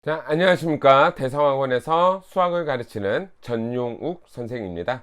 자, 안녕하십니까. 대성학원에서 수학을 가르치는 전용욱 선생입니다.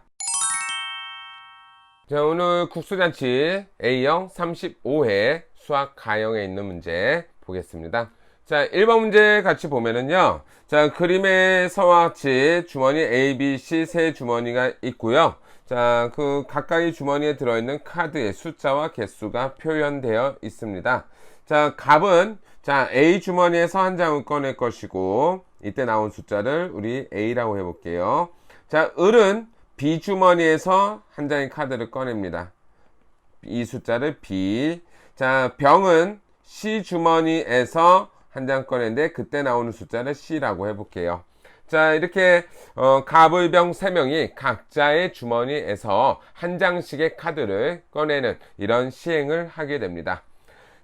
자, 오늘 국수잔치 A형 35회 수학 가형에 있는 문제 보겠습니다. 자, 1번 문제 같이 보면은요. 자, 그림에서와 같이 주머니 A, B, C 세 주머니가 있고요. 자, 그 각각의 주머니에 들어있는 카드의 숫자와 개수가 표현되어 있습니다. 자, 값은 자, A 주머니에서 한 장을 꺼낼 것이고, 이때 나온 숫자를 우리 A라고 해볼게요. 자, 을은 B 주머니에서 한 장의 카드를 꺼냅니다. 이 숫자를 B. 자, 병은 C 주머니에서 한 장 꺼낸데, 그때 나오는 숫자를 C라고 해볼게요. 자, 이렇게 갑을병 3명이 각자의 주머니에서 한 장씩의 카드를 꺼내는 이런 시행을 하게 됩니다.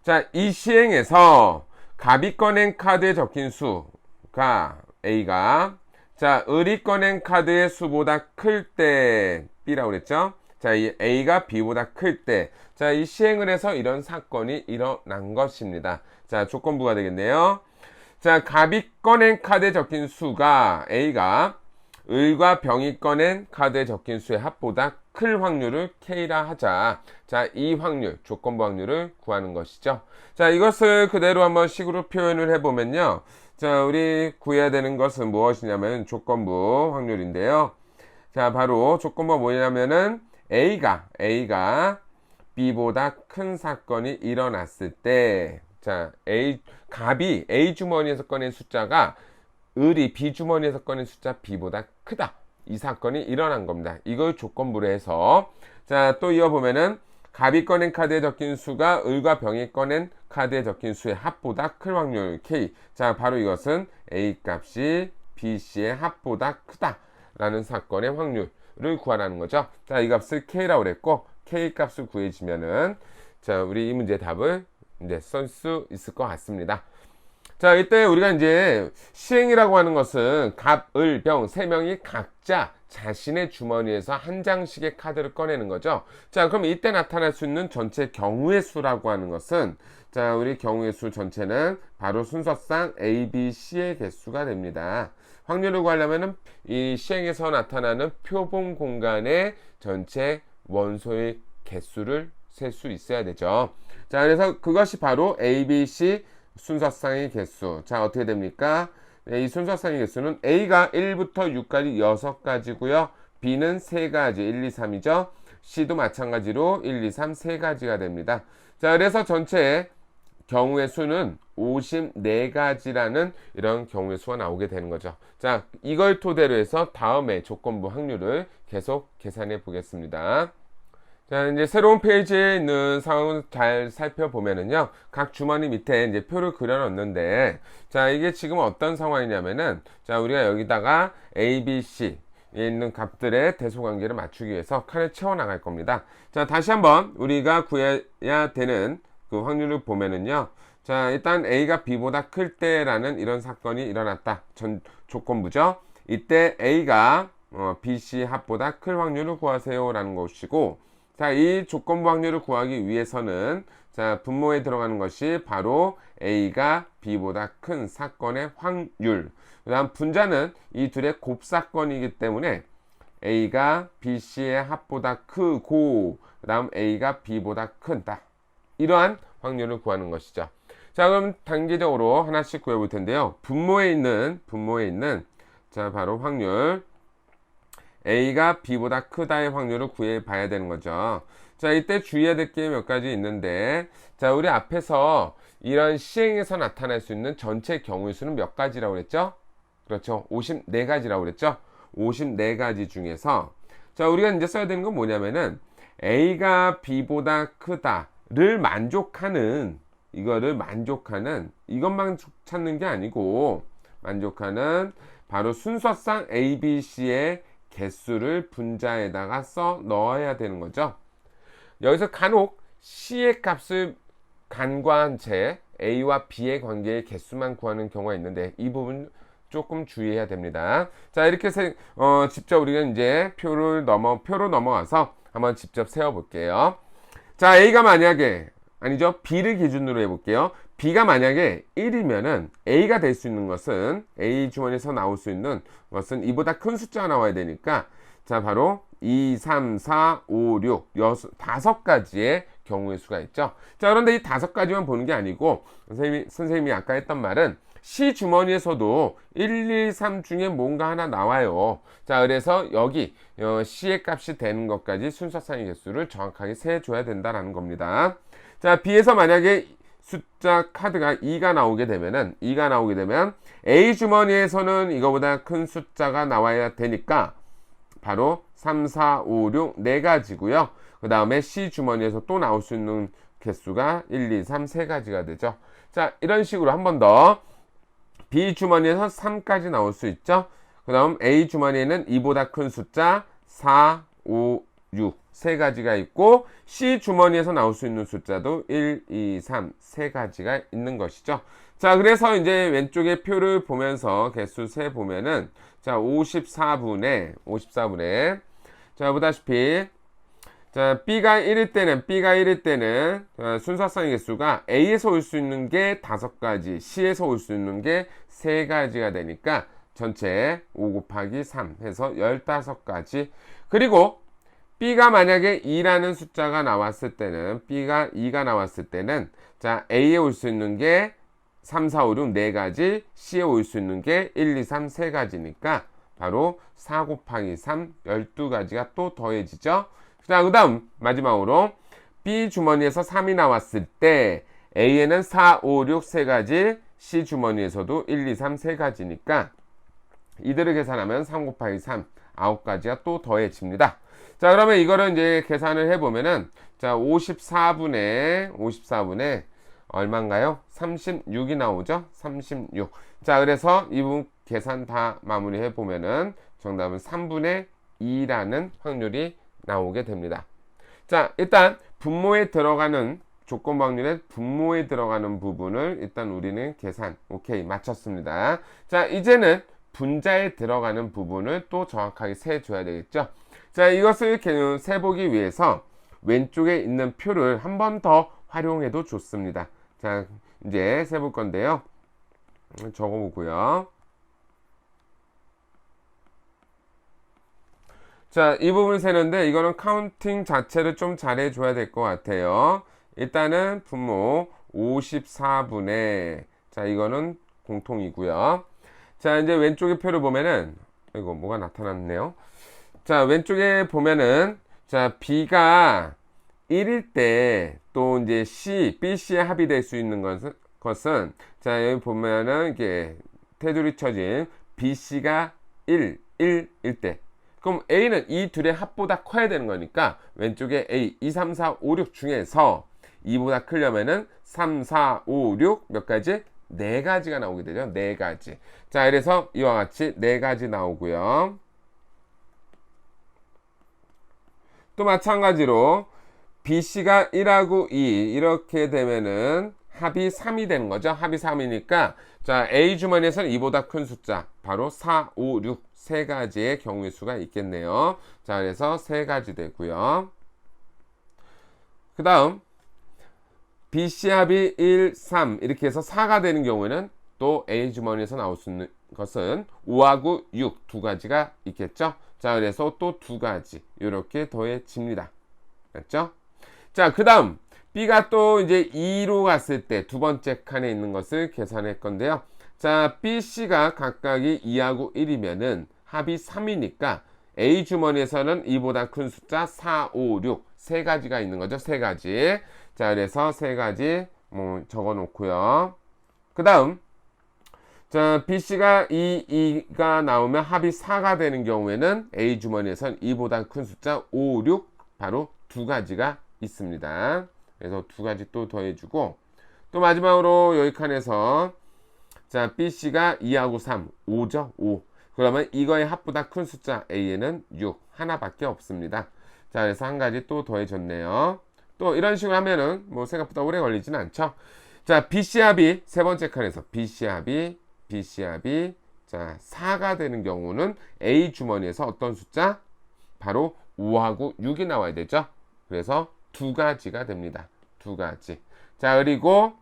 자, 이 시행에서 갑이 꺼낸 카드에 적힌 수가 A가, 자, 을이 꺼낸 카드의 수보다 클 때 B라고 그랬죠? 자, 이 A가 B보다 클 때, 자, 이 시행을 해서 이런 사건이 일어난 것입니다. 자, 조건부가 되겠네요. 자, 갑이 꺼낸 카드에 적힌 수가 A가 을과 병이 꺼낸 카드에 적힌 수의 합보다 클 확률을 K라 하자. 자, 이 확률, 조건부 확률을 구하는 것이죠. 자, 이것을 그대로 한번 식으로 표현을 해보면요. 자, 우리 구해야 되는 것은 무엇이냐면 조건부 확률인데요. 자, 바로 조건부가 뭐냐면은 A가 B보다 큰 사건이 일어났을 때, 자, 갑이 A 주머니에서 꺼낸 숫자가 을이 B 주머니에서 꺼낸 숫자 B보다 크다. 이 사건이 일어난 겁니다. 이걸 조건부로 해서, 자, 또 이어보면은 갑이 꺼낸 카드에 적힌 수가 을과 병이 꺼낸 카드에 적힌 수의 합보다 클 확률 K. 자, 바로 이것은 A 값이 B, C의 합보다 크다 라는 사건의 확률을 구하라는 거죠. 자, 이 값을 K라고 그랬고, K 값을 구해지면은, 자, 우리 이 문제의 답을 이제 쓸 수 있을 것 같습니다. 자, 이때 우리가 이제 시행이라고 하는 것은 갑, 을, 병 세 명이 각자 자신의 주머니에서 한 장씩의 카드를 꺼내는 거죠. 자, 그럼 이때 나타날 수 있는 전체 경우의 수라고 하는 것은, 자, 우리 경우의 수 전체는 바로 순서상 A, B, C의 개수가 됩니다. 확률을 구하려면은 이 시행에서 나타나는 표본 공간의 전체 원소의 개수를 셀 수 있어야 되죠. 자, 그래서 그것이 바로 A, B, C 순서상의 개수. 자, 어떻게 됩니까? 네, 이 순서상의 개수는 A가 1부터 6까지 6가지고요. B는 3가지, 1, 2, 3이죠. C도 마찬가지로 1, 2, 3, 3가지가 됩니다. 자, 그래서 전체 경우의 수는 54가지라는 이런 경우의 수가 나오게 되는 거죠. 자, 이걸 토대로 해서 다음에 조건부 확률을 계속 계산해 보겠습니다. 자, 이제 새로운 페이지에 있는 상황을 잘 살펴보면은요, 각 주머니 밑에 이제 표를 그려 넣는데, 자, 이게 지금 어떤 상황이냐면은, 자, 우리가 여기다가 A, B, C에 있는 값들의 대소관계를 맞추기 위해서 칸을 채워 나갈 겁니다. 자, 다시 한번 우리가 구해야 되는 그 확률을 보면은요, 자, 일단 A가 B보다 클 때라는 이런 사건이 일어났다. 조건부죠. 이때 A가 B, C 합보다 클 확률을 구하세요 라는 것이고, 자, 이 조건부 확률을 구하기 위해서는, 자, 분모에 들어가는 것이 바로 A가 B보다 큰 사건의 확률. 그 다음 분자는 이 둘의 곱사건이기 때문에 A가 B, C의 합보다 크고, 그 다음 A가 B보다 큰다. 이러한 확률을 구하는 것이죠. 자, 그럼 단계적으로 하나씩 구해볼 텐데요. 분모에 있는, 자, 바로 확률. A가 B보다 크다의 확률을 구해 봐야 되는 거죠. 자, 이때 주의해야 될 게 몇 가지 있는데, 자, 우리 앞에서 이런 시행에서 나타날 수 있는 전체 경우의 수는 몇 가지라고 그랬죠? 그렇죠. 54가지라고 그랬죠? 54가지 중에서, 자, 우리가 이제 써야 되는 건 뭐냐면은, A가 B보다 크다를 만족하는, 이것만 찾는 게 아니고, 만족하는, 바로 순서상 A, B, C의 개수를 분자에다가 써 넣어야 되는 거죠. 여기서 간혹 C의 값을 간과한 채 A와 B의 관계의 개수만 구하는 경우가 있는데, 이 부분 조금 주의해야 됩니다. 자, 이렇게 해서 직접 우리가 이제 표로 넘어와서 한번 직접 세워 볼게요. 자, A가 만약에, 아니죠, B를 기준으로 해볼게요. B가 만약에 1이면은 A가 될 수 있는 것은 A 주머니에서 나올 수 있는 것은 이보다 큰 숫자가 나와야 되니까 자 바로 2, 3, 4, 5, 6, 5가지의 경우의 수가 있죠. 자 그런데 이 5가지만 보는 게 아니고 선생님이 아까 했던 말은 C 주머니에서도 1, 2, 3 중에 뭔가 하나 나와요. 자 그래서 여기 C의 값이 되는 것까지 순서상의 개수를 정확하게 세줘야 된다는 겁니다. 자 B에서 만약에 숫자 카드가 2가 나오게 되면 A 주머니에서는 이거보다 큰 숫자가 나와야 되니까 바로 3, 4, 5, 6 4가지고요. 그 다음에 C 주머니에서 또 나올 수 있는 개수가 1, 2, 3 3가지가 되죠. 자 이런 식으로 한 번 더 B 주머니에서 3까지 나올 수 있죠. 그 다음 A 주머니에는 이보다 큰 숫자 4, 5, 6 3가지가 있고 C 주머니에서 나올 수 있는 숫자도 1, 2, 3 3가지가 있는 것이죠. 자 그래서 이제 왼쪽에 표를 보면서 개수 세 보면은 자 54분의 자 보다시피 자 B가 1일 때는 순서상의 개수가 A에서 올 수 있는 게 5가지, C에서 올 수 있는 게 3가지가 되니까 전체 5 곱하기 3 해서 15가지. 그리고 B가 만약에 2라는 숫자가 나왔을 때는 B가 2가 나왔을 때는 자 A에 올 수 있는 게 3, 4, 5, 6 4가지, C에 올 수 있는 게 1, 2, 3 3가지니까 바로 4 곱하기 3 12가지가 또 더해지죠. 자, 그 다음 마지막으로 B 주머니에서 3이 나왔을 때 A에는 4, 5, 6 3가지, C 주머니에서도 1, 2, 3 3가지니까 이들을 계산하면 3 곱하기 3 9가지가 또 더해집니다. 자 그러면 이거를 이제 계산을 해보면은 자 54분의 얼마인가요? 36이 나오죠. 36. 자 그래서 이 부분 계산 다 마무리해 보면은 정답은 3분의 2라는 확률이 나오게 됩니다. 자 일단 분모에 들어가는 조건 확률의 분모에 들어가는 부분을 일단 우리는 계산 오케이 마쳤습니다. 자 이제는 분자에 들어가는 부분을 또 정확하게 세줘야 되겠죠. 자 이것을 세보기 위해서 왼쪽에 있는 표를 한 번 더 활용해도 좋습니다. 자 이제 세볼 건데요. 적어보고요. 자 이 부분 세는데 이거는 카운팅 자체를 좀 잘해줘야 될 것 같아요. 일단은 분모 54분의 자 이거는 공통이고요. 자 이제 왼쪽의 표를 보면은 이거 뭐가 나타났네요. 자 왼쪽에 보면은 자 B가 1일 때 또 이제 B, C의 합이 될 수 있는 것은 자 여기 보면은 이게 테두리 쳐진 B, C가 1일 때 그럼 A는 이 둘의 합보다 커야 되는 거니까 왼쪽에 A 2, 3, 4, 5, 6 중에서 2보다 크려면은 3, 4, 5, 6 몇 가지? 4가지가 나오게 되죠. 4가지. 자, 그래서 이와 같이 4가지 나오고요. 또 마찬가지로 BC가 1하고 2 이렇게 되면은 합이 3이 되는 거죠. 합이 3이니까 자, A 주머니에서는 2보다 큰 숫자 바로 4, 5, 6 3가지의 경우의 수가 있겠네요. 자, 그래서 3가지 되고요. 그 다음 BC 합이 1, 3 이렇게 해서 4가 되는 경우에는 또 A 주머니에서 나올 수 있는 것은 5하고 6 두 가지가 있겠죠. 자 그래서 또 두 가지 이렇게 더해집니다. 맞죠? 자 그 다음 B가 또 이제 2로 갔을 때 두 번째 칸에 있는 것을 계산할 건데요. 자 B, C가 각각이 2하고 1이면은 합이 3이니까 A 주머니에서는 이보다 큰 숫자 4, 5, 6 세 가지가 있는 거죠. 세 가지. 자 그래서 세 가지 적어 놓고요. 그 다음 자 BC가 2가 나오면 합이 4가 되는 경우에는 A 주머니에선 이보다 큰 숫자 5, 6 바로 두 가지가 있습니다. 그래서 두 가지 또 더해주고 또 마지막으로 여기 칸에서 자 BC가 2하고 3 5죠. 5 그러면 이거의 합보다 큰 숫자 A에는 6 하나밖에 없습니다. 자 그래서 한 가지 또 더해졌네요. 또 이런 식으로 하면은 뭐 생각보다 오래 걸리지는 않죠. 자 BC 합이 세 번째 칸에서 BC 합이 자 4가 되는 경우는 A 주머니에서 어떤 숫자? 바로 5하고 6이 나와야 되죠. 그래서 두 가지가 됩니다. 두 가지. 자 그리고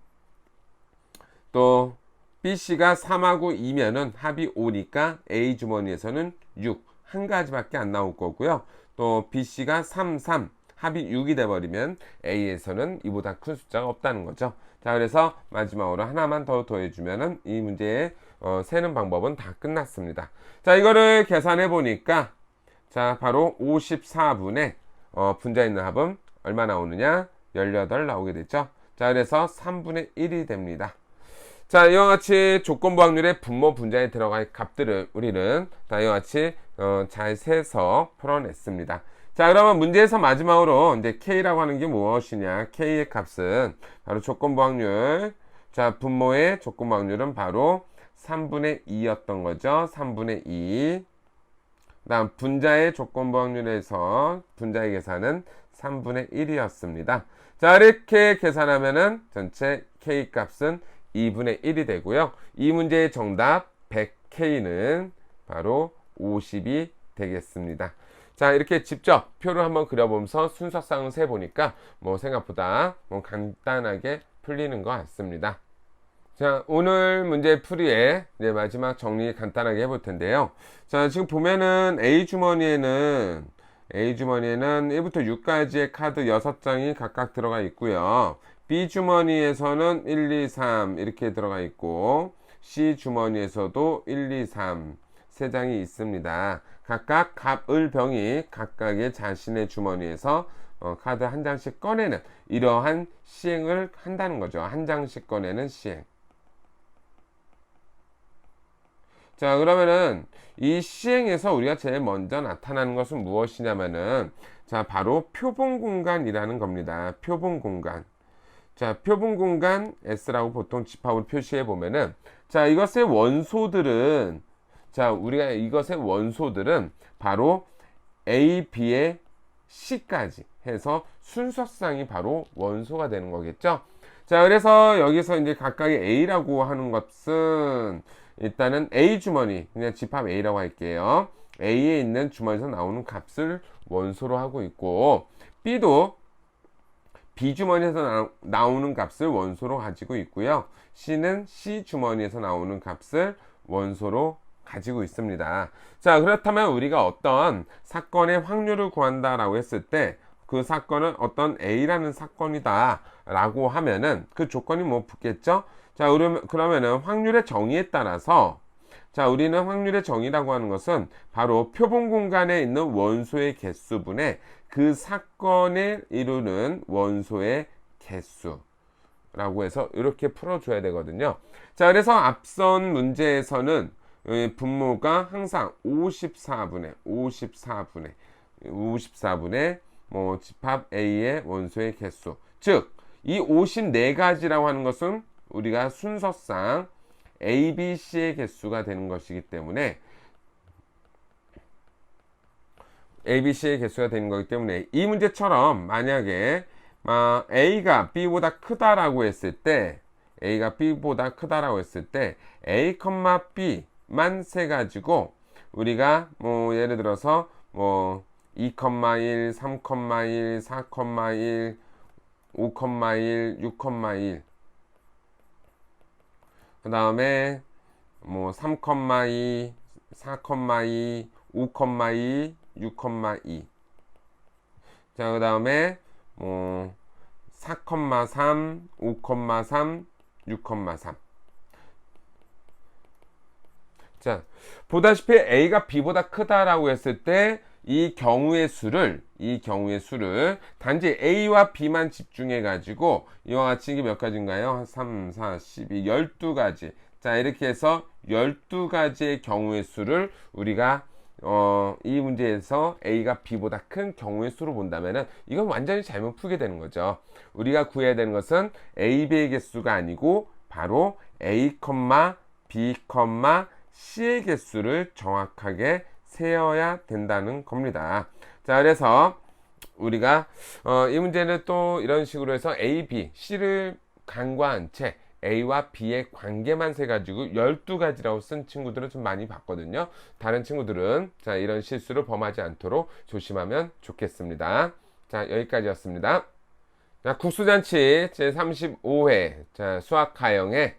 또 BC가 3하고 2면은 합이 5니까 A 주머니에서는 6, 한 가지밖에 안 나올 거고요. 또 BC가 3, 3, 합이 6이 돼버리면 A에서는 이보다 큰 숫자가 없다는 거죠. 자, 그래서 마지막으로 하나만 더 더해주면은 이 문제의 세는 방법은 다 끝났습니다. 자, 이거를 계산해 보니까 자, 바로 54분의 분자 있는 합은 얼마 나오느냐? 18 나오게 됐죠. 자, 그래서 3분의 1이 됩니다. 자, 이와 같이 조건부 확률의 분모 분자에 들어갈 값들을 우리는 자, 이와 같이 잘 세서 풀어냈습니다. 자, 그러면 문제에서 마지막으로 이제 K라고 하는 게 무엇이냐? K의 값은 바로 조건부 확률. 자, 분모의 조건부 확률은 바로 3분의 2였던 거죠. 3분의 2. 다음 분자의 조건부 확률에서 분자의 계산은 3분의 1이었습니다. 자, 이렇게 계산하면은 전체 K 값은 2분의 1이 되고요. 이 문제의 정답 100K는 바로 50이 되겠습니다. 자, 이렇게 직접 표를 한번 그려보면서 순서상을 세보니까 생각보다 간단하게 풀리는 것 같습니다. 자, 오늘 문제 풀이에 이제 마지막 정리 간단하게 해볼 텐데요. 자, 지금 보면은 A 주머니에는 1부터 6까지의 카드 6장이 각각 들어가 있고요. B 주머니에서는 1, 2, 3 이렇게 들어가 있고, C 주머니에서도 1, 2, 3 세 장이 있습니다. 각각 갑을병이 각각의 자신의 주머니에서 카드 한 장씩 꺼내는 이러한 시행을 한다는 거죠. 한 장씩 꺼내는 시행. 자, 그러면은 이 시행에서 우리가 제일 먼저 나타나는 것은 무엇이냐면은 자, 바로 표본 공간이라는 겁니다. 표본 공간. 자, 표본 공간 S라고 보통 집합으로 표시해 보면은 자, 이것의 원소들은 바로 A, B의 C까지 해서 순서상이 바로 원소가 되는 거겠죠. 자, 그래서 여기서 이제 각각의 A라고 하는 것은 일단은 A 주머니, 그냥 집합 A라고 할게요. A에 있는 주머니에서 나오는 값을 원소로 하고 있고, B도 B 주머니에서 나오는 값을 원소로 가지고 있고요. C는 C 주머니에서 나오는 값을 원소로 가지고 있습니다. 자, 그렇다면 우리가 어떤 사건의 확률을 구한다라고 했을 때 그 사건은 어떤 A라는 사건이다 라고 하면은 그 조건이 붙겠죠? 자, 그러면은 확률의 정의에 따라서 자, 우리는 확률의 정의라고 하는 것은 바로 표본 공간에 있는 원소의 개수분의 그 사건을 이루는 원소의 개수라고 해서 이렇게 풀어줘야 되거든요. 자, 그래서 앞선 문제에서는 분모가 항상 54분의 집합 A의 원소의 개수. 즉, 이 54가지라고 하는 것은 우리가 순서상 A, B, C의 개수가 되는 것이기 때문에 A, B, C의 개수가 되는 거기 때문에 이 문제처럼 만약에 A가 B보다 크다라고 했을 때 A, B만 세 가지고 우리가 예를 들어서 2,1, 3,1, 4,1, 5,1, 6,1 그 다음에 3,2, 4,2, 5,2, 6,2 자, 그 다음에 4,3, 5,3, 6,3 자, 보다시피 A가 B보다 크다라고 했을 때 이 경우의 수를 단지 A와 B만 집중해 가지고 이와 같이 이게 몇 가지인가요? 3, 4, 12, 12가지. 자, 이렇게 해서 12가지의 경우의 수를 우리가 이 문제에서 A가 B보다 큰 경우의 수로 본다면은 이건 완전히 잘못 풀게 되는 거죠. 우리가 구해야 되는 것은 A, B의 개수가 아니고 바로 A, B, C의 개수를 정확하게 세어야 된다는 겁니다. 자, 그래서 우리가 이 문제는 또 이런 식으로 해서 A, B, C를 간과한 채 A와 B의 관계만 세가지고 12가지라고 쓴 친구들은 좀 많이 봤거든요. 다른 친구들은 자, 이런 실수를 범하지 않도록 조심하면 좋겠습니다. 자, 여기까지였습니다. 자, 국수잔치 제35회 자, 수학가형의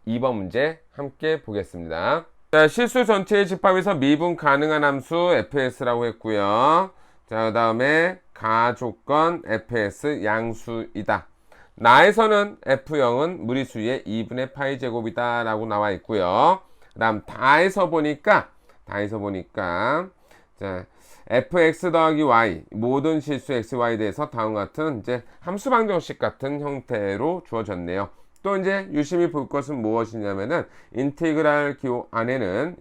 2번 문제 함께 보겠습니다. 자, 실수 전체의 집합에서 미분 가능한 함수 fs라고 했고요. 자, 그 다음에 가조건 fs 양수이다. 나에서는 f0은 무리수의 2분의 파이 제곱이다 라고 나와 있고요. 그 다음 다에서 보니까 자, fx 더하기 y 모든 실수 xy에 대해서 다음과 같은 이제 함수 방정식 같은 형태로 주어졌네요. 또 이제 유심히 볼 것은 무엇이냐면은 인테그랄 기호 안에는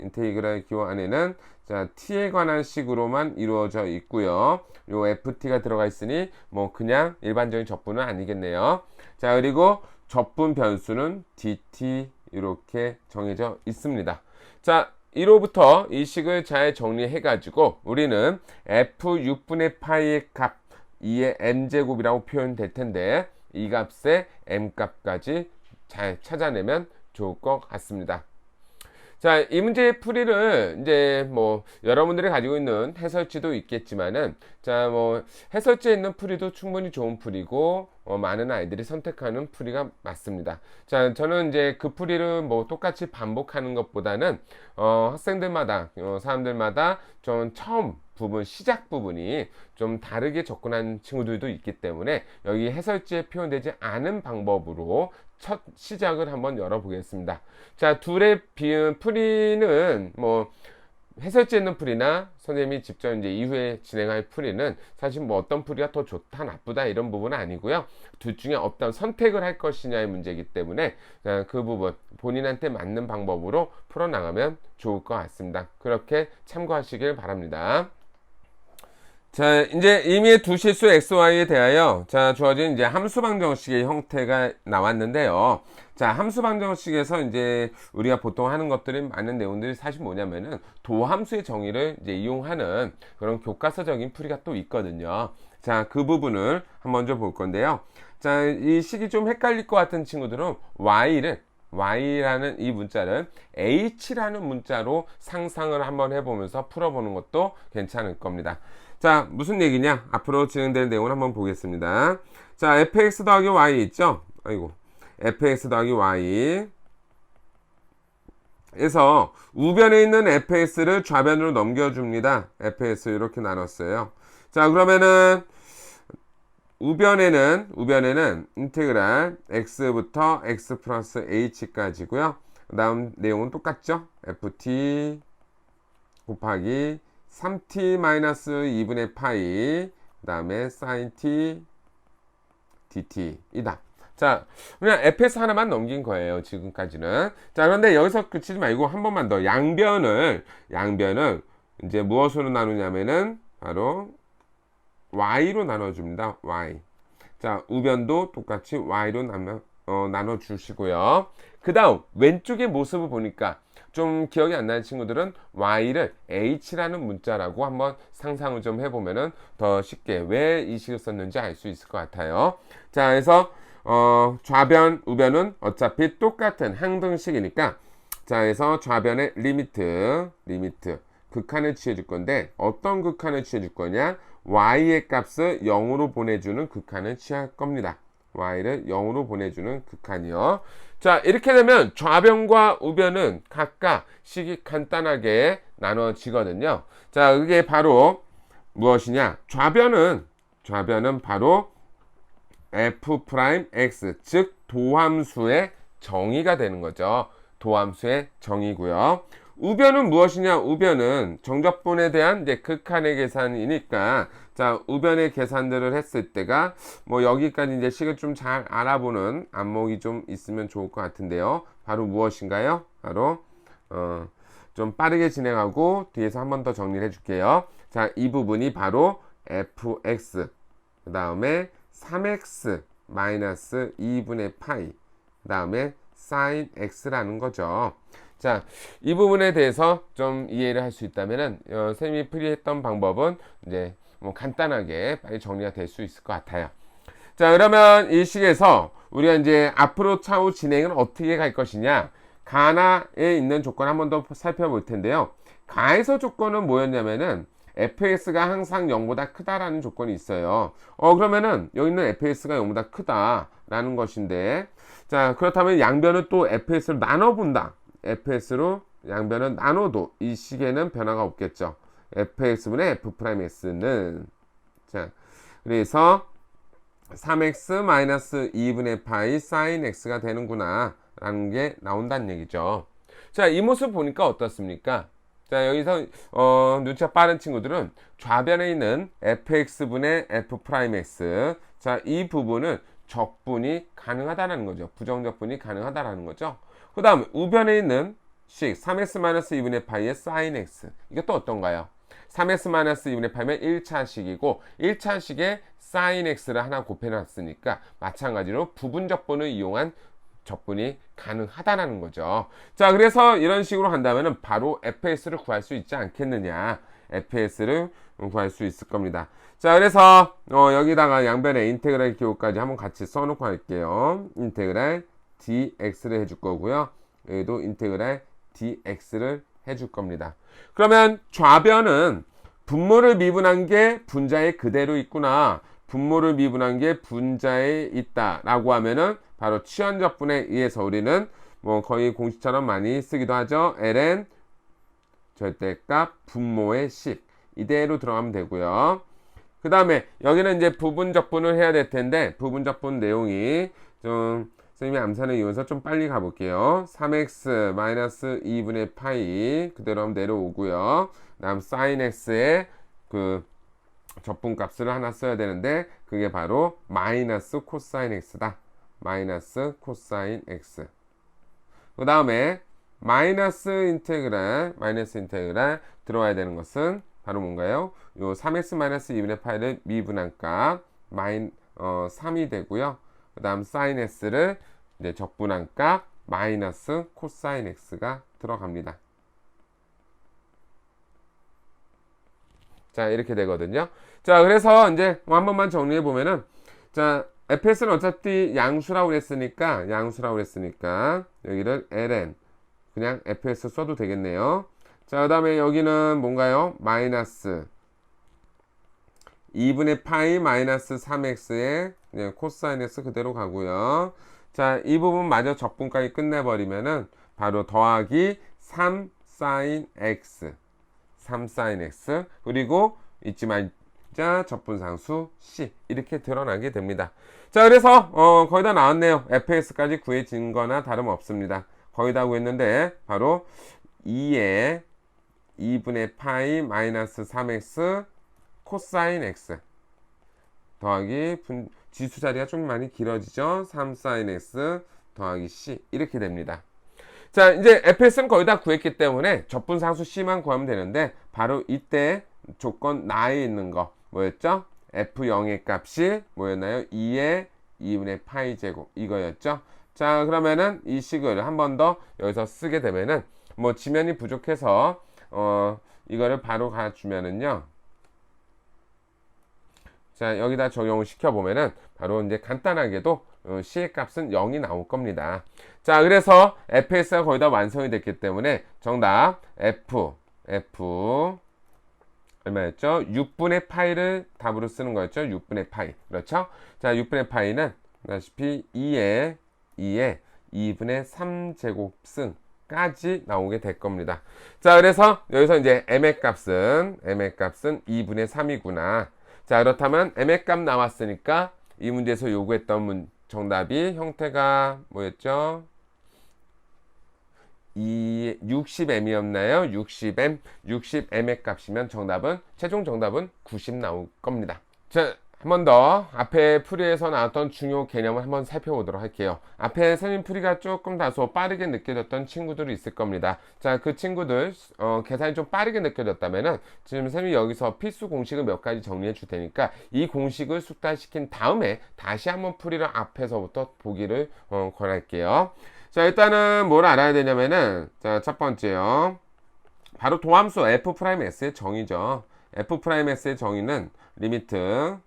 자, t에 관한 식으로만 이루어져 있고요. 요 ft가 들어가 있으니 뭐 그냥 일반적인 적분은 아니겠네요. 자, 그리고 적분 변수는 dt 이렇게 정해져 있습니다. 자, 1호부터 이 식을 잘 정리해 가지고 우리는 f6분의 파이의 값 2의 m제곱이라고 표현될 텐데 이 값의 m값까지 잘 찾아내면 좋을 것 같습니다. 자, 이 문제의 풀이를 이제 뭐 여러분들이 가지고 있는 해설지도 있겠지만은 자, 뭐 해설지에 있는 풀이도 충분히 좋은 풀이고 많은 아이들이 선택하는 풀이가 맞습니다. 자, 저는 이제 그 풀이를 뭐 똑같이 반복하는 것보다는 학생들마다 사람들마다 좀 처음 부분, 시작 부분이 좀 다르게 접근한 친구들도 있기 때문에 여기 해설지에 표현되지 않은 방법으로 첫 시작을 한번 열어보겠습니다. 자, 둘의 풀이는 뭐 해설지에 있는 풀이나 선생님이 직접 이제 이후에 진행할 풀이는 사실 뭐 어떤 풀이가 더 좋다 나쁘다 이런 부분은 아니고요. 둘 중에 어떤 선택을 할 것이냐의 문제이기 때문에 그 부분 본인한테 맞는 방법으로 풀어나가면 좋을 것 같습니다. 그렇게 참고하시길 바랍니다. 자, 이제 이미 두 실수 xy에 대하여 자, 주어진 이제 함수 방정식의 형태가 나왔는데요. 자, 함수 방정식에서 이제 우리가 보통 하는 것들이 많은 내용들이 사실 뭐냐면은 도함수의 정의를 이제 이용하는 그런 교과서적인 풀이가 또 있거든요. 자, 그 부분을 먼저 볼 건데요. 자, 이 식이 좀 헷갈릴 것 같은 친구들은 y라는 이 문자를 h라는 문자로 상상을 한번 해보면서 풀어보는 것도 괜찮을 겁니다. 자, 무슨 얘기냐? 앞으로 진행될 내용을 한번 보겠습니다. 자, fx 더하기 y 있죠? fx 더하기 y 에서 우변에 있는 fx를 좌변으로 넘겨줍니다. fx 이렇게 나눴어요. 자, 그러면은 우변에는 인테그랄 x부터 x 플러스 h까지고요. 그 다음 내용은 똑같죠? ft 곱하기 3t-2분의 파이 그 다음에 sin t dt 이다. 자, 그냥 fs 하나만 넘긴 거예요 지금까지는. 자, 그런데 여기서 그치지 말고 한 번만 더 양변을 이제 무엇으로 나누냐면은 바로 y로 나눠줍니다. y. 자, 우변도 똑같이 y로 나눠주시고요. 그 다음 왼쪽의 모습을 보니까 좀 기억이 안 나는 친구들은 y를 h라는 문자라고 한번 상상을 좀 해보면은 더 쉽게 왜 이 식을 썼는지 알 수 있을 것 같아요. 자, 그래서 좌변, 우변은 어차피 똑같은 항등식이니까 자, 그래서 좌변의 리미트 극한을 취해줄 건데 어떤 극한을 취해줄 거냐? y의 값을 0으로 보내주는 극한을 취할 겁니다. y를 0으로 보내주는 극한이요. 자, 이렇게 되면 좌변과 우변은 각각 식이 간단하게 나눠지거든요. 자, 그게 바로 무엇이냐? 좌변은 바로 f'(x) 즉 도함수의 정의가 되는 거죠. 도함수의 정의고요. 우변은 무엇이냐? 우변은 정적분에 대한 이제 극한의 계산이니까 자, 우변의 계산들을 했을 때가 뭐 여기까지 이제 식을 좀 잘 알아보는 안목이 좀 있으면 좋을 것 같은데요. 바로 무엇인가요? 바로 좀 빠르게 진행하고 뒤에서 한 번 더 정리를 해줄게요. 자, 이 부분이 바로 fx 그 다음에 3x 마이너스 2분의 파이 그 다음에 sin x라는 거죠. 자, 이 부분에 대해서 좀 이해를 할 수 있다면은 선생님이 풀이했던 방법은 이제 뭐 간단하게 빨리 정리가 될 수 있을 것 같아요. 자, 그러면 이 식에서 우리가 이제 앞으로 차후 진행은 어떻게 갈 것이냐? 가나에 있는 조건 한 번 더 살펴볼 텐데요. 가에서 조건은 뭐였냐면은 fx가 항상 0보다 크다라는 조건이 있어요. 그러면은 여기 있는 fx가 0보다 크다라는 것인데 자, 그렇다면 양변은 또 fs로 나눠본다. fs로 양변은 나눠도 이 식에는 변화가 없겠죠. fx분의 f's는 자, 그래서 3x-2분의 파이 sin x가 되는구나 라는 게 나온다는 얘기죠. 자, 이 모습 보니까 어떻습니까? 자, 여기서 눈치가 빠른 친구들은 좌변에 있는 fx분의 f'x, 자, 이 부분은 적분이 가능하다는 거죠. 부정적분이 가능하다는 거죠. 그 다음 우변에 있는 식 3x-2분의 파이의 sin x, 이것도 어떤가요? 3x-2분의 파이면 1차식이고 1차식에 sin x를 하나 곱해놨으니까 마찬가지로 부분적분을 이용한 적분이 가능하다는 거죠. 자, 그래서 이런 식으로 한다면 바로 fs를 구할 수 있지 않겠느냐. fs를 구할 수 있을 겁니다. 자, 그래서 여기다가 양변의 인테그랄 기호까지 한번 같이 써놓고 할게요. 인테그랄 dx를 해줄 거고요. 여기도 인테그랄 dx를 해줄 겁니다. 그러면 좌변은 분모를 미분한 게 분자에 그대로 있구나, 분모를 미분한 게 분자에 있다 라고 하면은 바로 치환적분에 의해서 우리는 뭐 거의 공식처럼 많이 쓰기도 하죠. ln 절대값 분모의 식 이대로 들어가면 되고요. 그 다음에 여기는 이제 부분적분을 해야 될 텐데 부분적분 내용이 좀 선생님이 암산을 이용해서 좀 빨리 가볼게요. 3x-2분의 파이 그대로 하면 내려오고요. 그 다음 sin x의 그 적분값을 하나 써야 되는데 그게 바로 마이너스 코사인 x다. 마이너스 코사인 x. 그 다음에 마이너스 인테그랄 들어와야 되는 것은 바로 뭔가요? 요 3x-2분의 파이를 미분한 값 3이 되고요. 그 다음 sin x를 이제 적분한 값 마이너스 코사인 x가 들어갑니다. 자, 이렇게 되거든요. 자, 그래서 이제 한 번만 정리해 보면은, 자, fs는 어차피 양수라고 그랬으니까 여기를 ln 그냥 fs 써도 되겠네요. 자, 그 다음에 여기는 뭔가요? 마이너스 2분의 파이 마이너스 3x의 코사인 x 그대로 가고요. 자, 이 부분 마저 적분까지 끝내버리면은 바로 더하기 3 sin x 그리고 잊지 말자 적분상수 c 이렇게 드러나게 됩니다. 자, 그래서 거의 다 나왔네요. fs까지 구해진 거나 다름없습니다. 거의 다 구했는데 바로 2의 2분의 파이 마이너스 3x 코사인 x 더하기 지수 자리가 좀 많이 길어지죠. 3 sin x 더하기 c 이렇게 됩니다. 자, 이제 fs는 거의 다 구했기 때문에 적분상수 c만 구하면 되는데 바로 이때 조건 나에 있는 거 뭐였죠? f0의 값이 뭐였나요? 2의 2분의 파이 제곱 이거였죠. 자, 그러면은 이 식을 한 번 더 여기서 쓰게 되면은 뭐 지면이 부족해서 이거를 바로 가주면은요. 자, 여기다 적용을 시켜보면은 바로 이제 간단하게도 C의 값은 0이 나올 겁니다. 자, 그래서 fs가 거의 다 완성이 됐기 때문에 정답 f 얼마였죠? 6분의 파이를 답으로 쓰는 거였죠. 6분의 파이. 그렇죠? 자, 6분의 파이는 아시피 2의 2분의 3제곱승까지 나오게 될 겁니다. 자, 그래서 여기서 이제 m의 값은 2분의 3이구나. 자, 그렇다면 m의 값 나왔으니까 이 문제에서 요구했던 정답이 형태가 뭐였죠? 60m이었나요? 60m의 값이면 최종 정답은 90 나올 겁니다. 자, 한 번 더 앞에 풀이에서 나왔던 중요 개념을 한번 살펴보도록 할게요. 앞에 선생님 풀이가 조금 다소 빠르게 느껴졌던 친구들이 있을 겁니다. 자, 그 친구들 계산이 좀 빠르게 느껴졌다면은 지금 선생님이 여기서 필수 공식을 몇 가지 정리해 줄 테니까 이 공식을 숙달시킨 다음에 다시 한번 풀이를 앞에서부터 보기를 권할게요. 자, 일단은 뭘 알아야 되냐면은 자, 첫 번째요. 바로 도함수 f's의 정의죠. f's의 정의는 리미트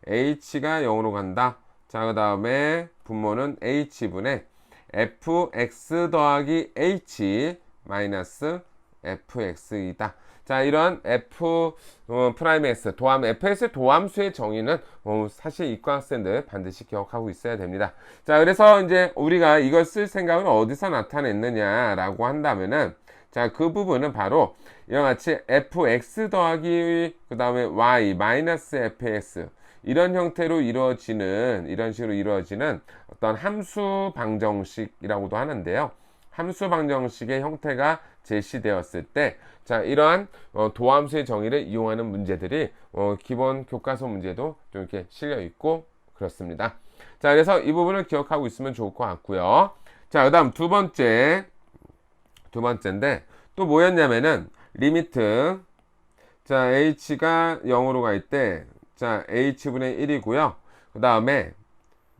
h가 0으로 간다. 자, 그 다음에 분모는 h분의 fx 더하기 h 마이너스 fx이다. 자, 이런 f 프라임 x 도함 fx 도함수의 정의는 사실 이과 학생들 반드시 기억하고 있어야 됩니다. 자, 그래서 이제 우리가 이걸 쓸 생각은 어디서 나타냈느냐라고 한다면은, 자, 그 부분은 바로 이와 같이 fx 더하기 그 다음에 y 마이너스 fx 이런 형태로 이루어지는, 이런 식으로 이루어지는 어떤 함수 방정식이라고도 하는데요. 함수 방정식의 형태가 제시되었을 때, 자, 이러한 도함수의 정의를 이용하는 문제들이 기본 교과서 문제도 좀 이렇게 실려 있고 그렇습니다. 자, 그래서 이 부분을 기억하고 있으면 좋을 것 같고요. 자, 그다음 두 번째인데 또 뭐였냐면은 리미트, 자, h가 0으로 갈 때, 자, h분의 1이고요. 그 다음에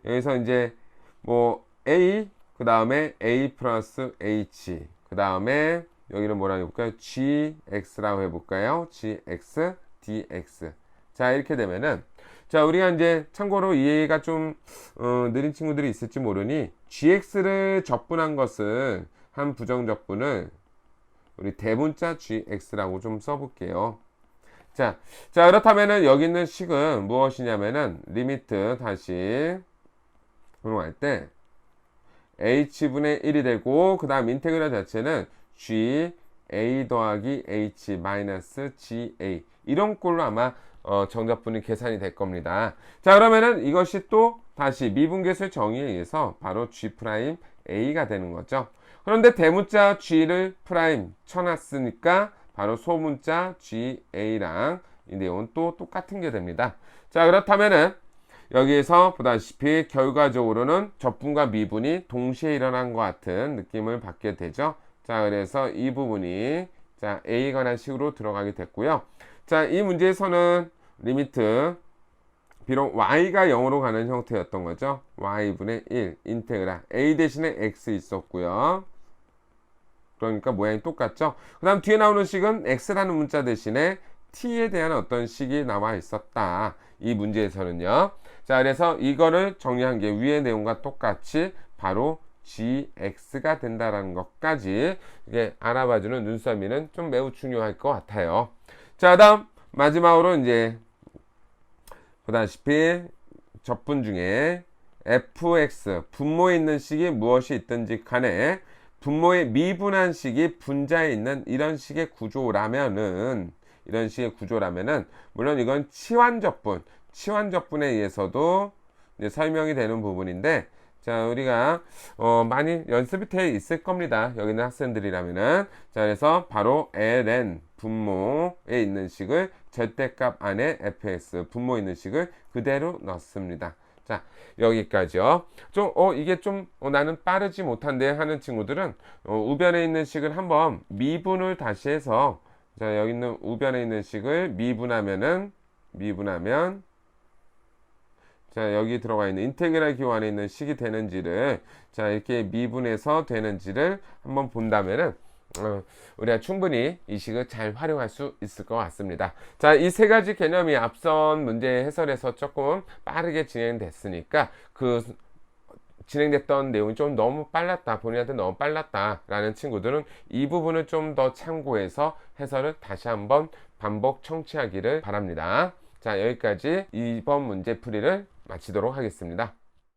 여기서 이제 뭐 a, 그 다음에 a 플러스 h, 그 다음에 여기는 뭐라고 해볼까요? gx라고 해볼까요? gx dx. 자, 이렇게 되면은, 자, 우리가 이제 참고로 이해가 좀 느린 친구들이 있을지 모르니 gx를 적분한 것을, 한 부정적분을 우리 대문자 gx라고 좀 써볼게요. 자, 그렇다면은 여기 있는 식은 무엇이냐면은 리미트 다시 분홍할 때 h분의 1이 되고, 그 다음 인테그랄 자체는 g a 더하기 h 마이너스 ga 이런 꼴로 아마 정답분이 계산이 될 겁니다. 자, 그러면은 이것이 또 다시 미분계수의 정의에 의해서 바로 g 프라임 a가 되는 거죠. 그런데 대문자 g를 프라임 쳐놨으니까 바로 소문자 ga랑 이 내용은 또 똑같은 게 됩니다. 자, 그렇다면은 여기에서 보다시피 결과적으로는 적분과 미분이 동시에 일어난 것 같은 느낌을 받게 되죠. 자, 그래서 이 부분이 자 A에 관한 식으로 들어가게 됐고요. 자, 이 문제에서는 리미트 비록 y가 0으로 가는 형태였던 거죠. y분의 1 인테그랄 A 대신에 x 있었고요. 그러니까 모양이 똑같죠. 그 다음 뒤에 나오는 식은 x라는 문자 대신에 t에 대한 어떤 식이 나와 있었다. 이 문제에서는요. 자, 그래서 이거를 정리한 게 위의 내용과 똑같이 바로 gx가 된다라는 것까지 이게 알아봐주는 눈썰미는 좀 매우 중요할 것 같아요. 자, 다음 마지막으로 이제 보다시피 적분 중에 fx 분모에 있는 식이 무엇이 있든지 간에 분모의 미분한 식이 분자에 있는 이런 식의 구조라면은 물론 이건 치환적분에 의해서도 이제 설명이 되는 부분인데, 자, 우리가 많이 연습이 돼 있을 겁니다. 여기 있는 학생들이라면은. 자, 그래서 바로 ln 분모에 있는 식을 절대값 안에 fx 분모에 있는 식을 그대로 넣습니다. 자, 여기까지요. 이게 좀 나는 빠르지 못한데 하는 친구들은 우변에 있는 식을 한번 미분을 다시 해서, 자, 여기 있는 우변에 있는 식을 미분하면 자, 여기 들어가 있는 인테그랄 기호 안에 있는 식이 되는지를, 자, 이렇게 미분해서 되는지를 한번 본다면은 우리가 충분히 이 식을 잘 활용할 수 있을 것 같습니다. 자, 이 세 가지 개념이 앞선 문제 해설에서 조금 빠르게 진행됐으니까 그 진행됐던 내용이 좀 너무 빨랐다, 본인한테 너무 빨랐다 라는 친구들은 이 부분을 좀 더 참고해서 해설을 다시 한번 반복 청취하기를 바랍니다. 자, 여기까지 이번 문제 풀이를 마치도록 하겠습니다.